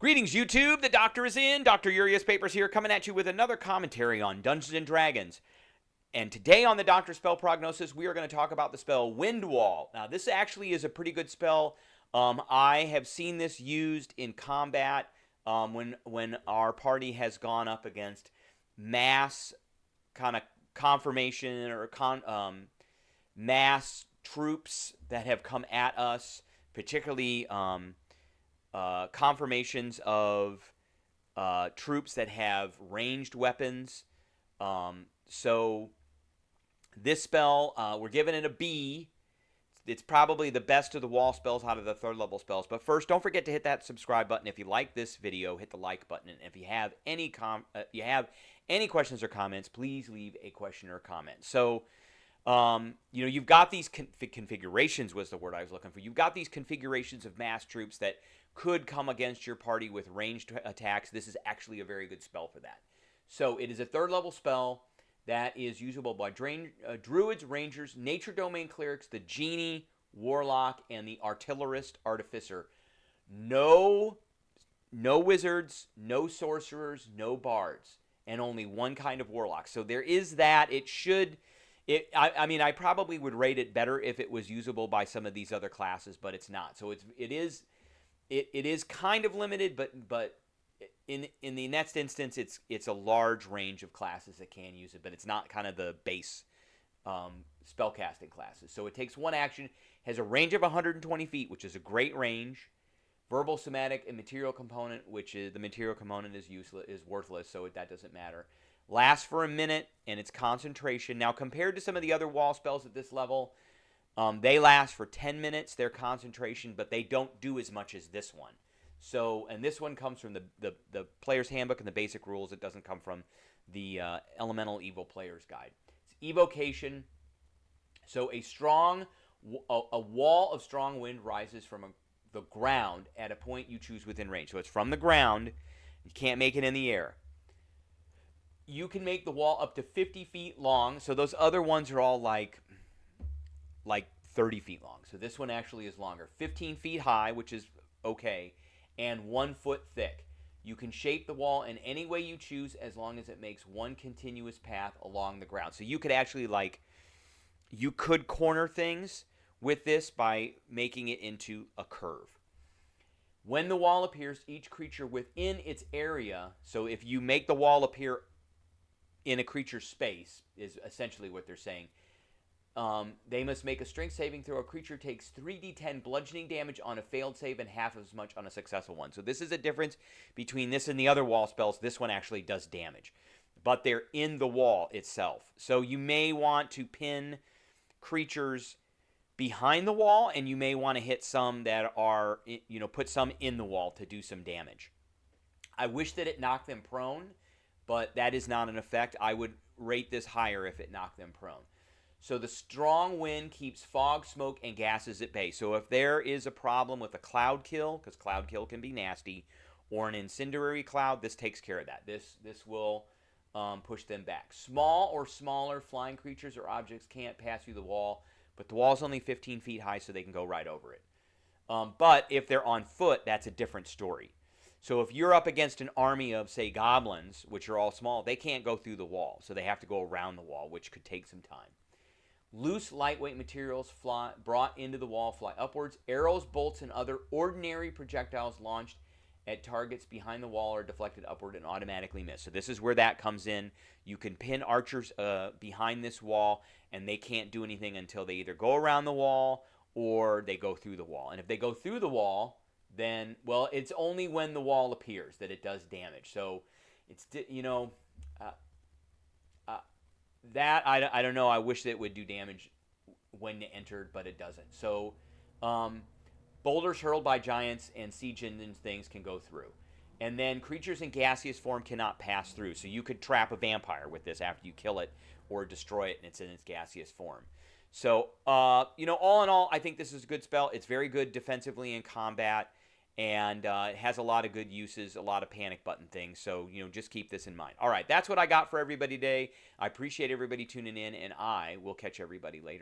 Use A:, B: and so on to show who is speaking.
A: Greetings, YouTube. The Doctor is in. Dr. Urias Papers here, coming at you with another commentary on Dungeons & Dragons. And today on the Doctor Spell Prognosis, we are going to talk about the spell Wind Wall. Now, this actually is a pretty good spell. I have seen this used in combat when our party has gone up against mass kind of confirmation or mass troops that have come at us, particularly confirmations of troops that have ranged weapons. So this spell, we're giving it a B. It's probably the best of the wall spells out of the third level spells. But first, don't forget to hit that subscribe button. If you like this video, hit the like button. And if you have any questions or comments, please leave a question or comment. So, you've got these configurations was the word I was looking for. You've got these configurations of mass troops that could come against your party with ranged attacks. This is actually a very good spell for that. So it is a third level spell that is usable by druids, rangers, nature domain clerics, the genie, warlock, and the artillerist artificer. No wizards, no sorcerers, no bards, and only one kind of warlock. So there is that. I probably would rate it better if it was usable by some of these other classes, but it's not. So it is kind of limited, but in the next instance, it's a large range of classes that can use it, but it's not kind of the base spellcasting classes. So it takes one action, has a range of 120 feet, which is a great range. Verbal, somatic, and material component, which is the material component is worthless, so that doesn't matter. Lasts for a minute, and it's concentration. Now, compared to some of the other wall spells at this level, they last for 10 minutes, their concentration, but they don't do as much as this one. So, and this one comes from the Player's Handbook and the basic rules. It doesn't come from the Elemental Evil Player's Guide. It's evocation. So a wall of strong wind rises from the ground at a point you choose within range. So it's from the ground. You can't make it in the air. You can make the wall up to 50 feet long. So those other ones are all like 30 feet long. So this one actually is longer. 15 feet high, which is okay, and 1 foot thick. You can shape the wall in any way you choose as long as it makes one continuous path along the ground. So you could actually you could corner things with this by making it into a curve. When the wall appears, each creature within its area, so if you make the wall appear in a creature's space, is essentially what they're saying. They must make a strength saving throw. A creature takes 3d10 bludgeoning damage on a failed save and half as much on a successful one. So this is a difference between this and the other wall spells. This one actually does damage, but they're in the wall itself. So you may want to pin creatures behind the wall, and you may want to hit some that are, put some in the wall to do some damage. I wish that it knocked them prone, but that is not an effect. I would rate this higher if it knocked them prone. So the strong wind keeps fog, smoke, and gases at bay. So if there is a problem with a Cloudkill, because Cloudkill can be nasty, or an Incendiary cloud, this takes care of that. This will push them back. Small or smaller flying creatures or objects can't pass through the wall, but the wall is only 15 feet high, so they can go right over it. But if they're on foot, that's a different story. So if you're up against an army of, say, goblins, which are all small, they can't go through the wall, so they have to go around the wall, which could take some time. Loose, lightweight materials brought into the wall fly upwards. Arrows, bolts, and other ordinary projectiles launched at targets behind the wall are deflected upward and automatically miss. So this is where that comes in. You can pin archers behind this wall, and they can't do anything until they either go around the wall or they go through the wall. And if they go through the wall, then, well, it's only when the wall appears that it does damage. So it's, that, I don't know. I wish that it would do damage when entered, but it doesn't. So, boulders hurled by giants and siege engine things can go through. And then creatures in gaseous form cannot pass through. So you could trap a vampire with this after you kill it or destroy it and it's in its gaseous form. So, all in all, I think this is a good spell. It's very good defensively in combat. And it has a lot of good uses, a lot of panic button things. So, just keep this in mind. All right, that's what I got for everybody today. I appreciate everybody tuning in, and I will catch everybody later.